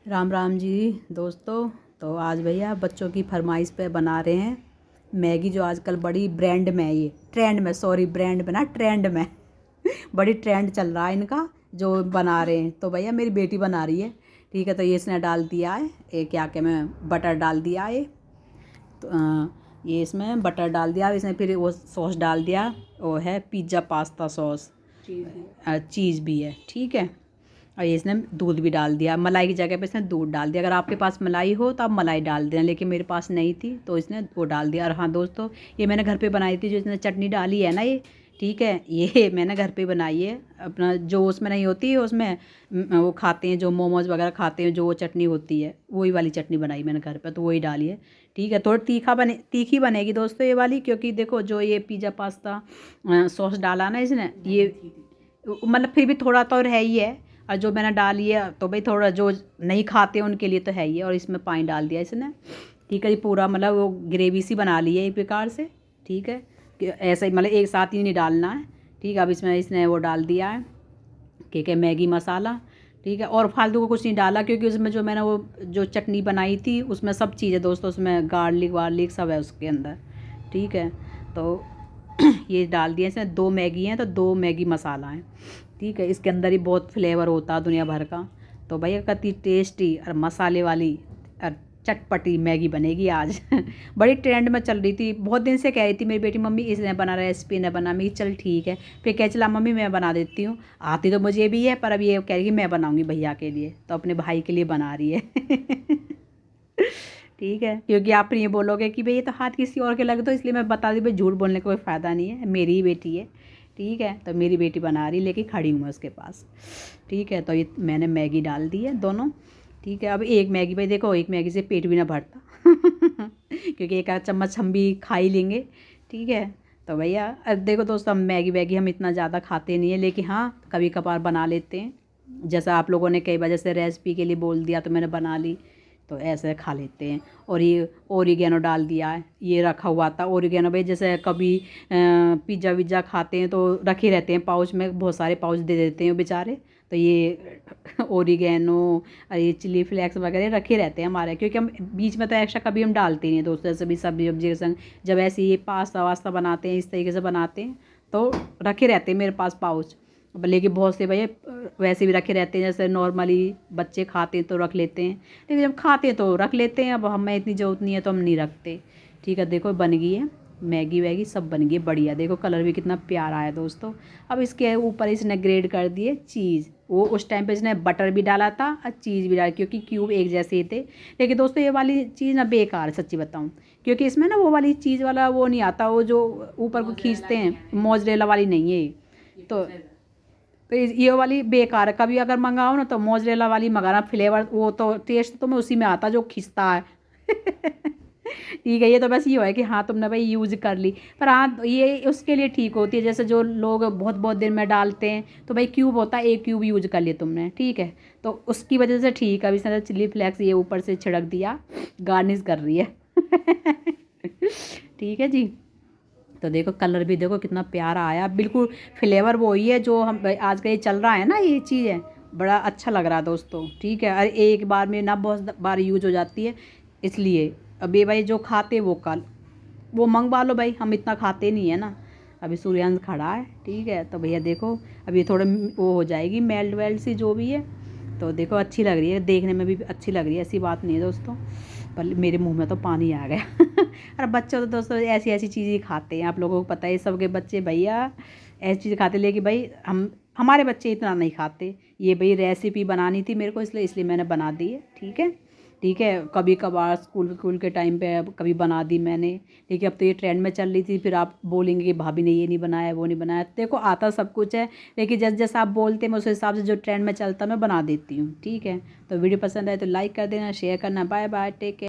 राम राम जी दोस्तों। तो आज भैया बच्चों की फरमाइश पे बना रहे हैं मैगी, जो आजकल बड़ी ब्रांड में है, ये ट्रेंड में, सॉरी ब्रांड में ना, ट्रेंड में बड़ी ट्रेंड चल रहा है इनका, जो बना रहे हैं। तो भैया मेरी बेटी बना रही है, ठीक है। तो ये इसने डाल दिया है, ये क्या क्या मैं बटर डाल दिया है, तो ये इसमें बटर डाल दिया, इसमें फिर वो सॉस डाल दिया, वो है पिज़्ज़ा पास्ता सॉस, चीज़ भी है, ठीक है। और ये इसने दूध भी डाल दिया, मलाई की जगह पे इसने दूध डाल दिया। अगर आपके पास मलाई हो तो आप मलाई डाल देना, लेकिन मेरे पास नहीं थी तो इसने वो डाल दिया। और हाँ दोस्तों, ये मैंने घर पे बनाई थी, जो इसने चटनी डाली है ना ये, ठीक है, ये मैंने घर पे बनाई है। अपना जो उसमें नहीं होती है, उसमें वो खाते हैं जो मोमोज वगैरह खाते हैं, जो वो चटनी होती है, वही वाली चटनी बनाई मैंने घर पे, तो वही डाली है, ठीक है। थोड़ी तीखी बनेगी दोस्तों ये वाली, क्योंकि देखो जो ये पिज़्ज़ा पास्ता सॉस डाला ना इसने, ये मतलब फिर भी थोड़ा तो है ही है। और जो मैंने डाली है तो भाई थोड़ा जो नहीं खाते उनके लिए तो है ही है। और इसमें पानी डाल दिया इसने, ठीक है। ये पूरा मतलब वो ग्रेवी सी बना ली है एक प्रकार से, ठीक है। ऐसा ही मतलब एक साथ ही नहीं डालना है, ठीक है। अब इसमें इसने वो डाल दिया है क्या मैगी मसाला, ठीक है। और फालतू को कुछ नहीं डाला, क्योंकि उसमें जो मैंने वो जो चटनी बनाई थी उसमें सब चीज़ है दोस्तों, उसमें गार्लिक वार्लिक सब है उसके अंदर, ठीक है। तो ये डाल दिए इसमें, 2 मैगी हैं तो 2 मैगी मसाला हैं, ठीक है। इसके अंदर ही बहुत फ्लेवर होता है दुनिया भर का। तो भैया कितनी टेस्टी और मसाले वाली और चटपटी मैगी बनेगी आज बड़ी ट्रेंड में चल रही थी, बहुत दिन से कह रही थी मेरी बेटी, मम्मी इसने बना रेसिपी ने बना। मैं चल ठीक है, फिर कह चला मम्मी मैं बना देती हूँ। आती तो मुझे भी है, पर अब ये कह रही कि मैं बनाऊँगी भैया के लिए, तो अपने भाई के लिए बना रही है ठीक है, क्योंकि आप ये बोलोगे कि भाई ये तो हाथ किसी और के लगे, तो इसलिए मैं बता दी, भाई झूठ बोलने का कोई फ़ायदा नहीं है, मेरी ही बेटी है, ठीक है। तो मेरी बेटी बना रही, लेके खड़ी हूँ मैं उसके पास, ठीक है। तो ये मैंने मैगी डाल दी है दोनों, ठीक है। अब एक मैगी, भाई देखो एक मैगी से पेट भी ना भरता क्योंकि एक आध चम्मच हम भी खा ही लेंगे, ठीक है। तो भैया अब देखो दोस्तों, हम मैगी वैगी हम इतना ज़्यादा खाते नहीं है, लेकिन हाँ कभी कभार बना लेते हैं। जैसा आप लोगों ने कई बार जैसे रेसिपी के लिए बोल दिया तो मैंने बना ली, तो ऐसे खा लेते हैं। और ये ओरिगेनो डाल दिया है, ये रखा हुआ था ओरिगेनो, भाई जैसे कभी पिज़्ज़ा विज़्ज़ा खाते हैं तो रखे रहते हैं पाउच में, बहुत सारे पाउच दे देते हैं बेचारे। तो ये ओरिगेनो और ये चिली फ्लेक्स वगैरह रखे रहते हैं हमारे, क्योंकि हम बीच में तो एक्स्ट्रा कभी हम डालते नहीं हैं दोस्तों। जैसे भी सब्जी वब्जी के संग जब ऐसे ये पास्ता वास्ता बनाते हैं, इस तरीके से बनाते हैं, तो रखे रहते हैं मेरे पास पाउच। लेकिन बहुत से भैया वैसे भी रखे रहते हैं, जैसे नॉर्मली बच्चे खाते हैं तो रख लेते हैं, लेकिन जब खाते हैं तो रख लेते हैं। अब हमें इतनी ज़रूरत नहीं है तो हम नहीं रखते, ठीक है। देखो बन गई है मैगी वैगी, सब बन गई है बढ़िया, देखो कलर भी कितना प्यारा है दोस्तों। अब इसके ऊपर इसने ग्रेड कर दिए चीज़, वो उस टाइम पे इसने बटर भी डाला था और चीज़ भी डाला, क्योंकि क्यूब एक जैसे ही थे। लेकिन दोस्तों ये वाली चीज़ ना बेकार है सच्ची बताऊँ, क्योंकि इसमें ना वो वाली चीज़ वाला वो नहीं आता, वो जो ऊपर को खींचते हैं, मोज़रेला वाली नहीं है ये। तो ये वाली बेकार है, कभी अगर मंगाओ ना तो मोज़रेला वाली मंगाना, फ्लेवर वो तो टेस्ट तो मैं उसी में आता जो खिंचता है ठीक है। ये तो बस ये है कि हाँ तुमने भाई यूज़ कर ली, पर हाँ ये उसके लिए ठीक होती है, जैसे जो लोग बहुत बहुत दिन में डालते हैं, तो भाई क्यूब होता है, एक क्यूब यूज कर लिया तुमने, ठीक है। तो उसकी वजह से ठीक है। अभी इसने चिली फ्लेक्स ये ऊपर से छिड़क दिया, गार्निश कर रही है ठीक है जी। तो देखो कलर भी देखो कितना प्यारा आया, बिल्कुल फ्लेवर वो ही है जो हम आज का ये चल रहा है ना, ये चीज़ है, बड़ा अच्छा लग रहा है दोस्तों, ठीक है। अरे एक बार में ना बहुत बार यूज हो जाती है, इसलिए अभी भाई जो खाते वो कल वो मंगवा लो भाई, हम इतना खाते नहीं है ना। अभी सूर्यांश खड़ा है, ठीक है। तो भैया देखो अभी थोड़ा वो हो जाएगी मेल्ट वेल्ट सी जो भी है, तो देखो अच्छी लग रही है, देखने में भी अच्छी लग रही है, ऐसी बात नहीं है दोस्तों। पर मेरे मुंह में तो पानी आ गया अरे बच्चे तो दोस्तों ऐसी ऐसी चीज़ें खाते हैं, आप लोगों को पता है सबके बच्चे भैया ऐसी चीज़ खाते, लेकिन भाई हमारे बच्चे इतना नहीं खाते। ये भाई रेसिपी बनानी थी मेरे को, इसलिए मैंने बना दी है, ठीक है, ठीक है। कभी कभार स्कूल के टाइम पे कभी बना दी मैंने, ठीक है। अब तो ये ट्रेंड में चल रही थी, फिर आप बोलेंगे कि भाभी ने ये नहीं बनाया वो नहीं बनाया, देखो आता सब कुछ है, लेकिन जैसे जैसे आप बोलते हैं मैं उस हिसाब से जो ट्रेंड में चलता मैं बना देती हूँ, ठीक है। तो वीडियो पसंद आए तो लाइक कर देना, शेयर करना, बाय बाय, टेक केयर।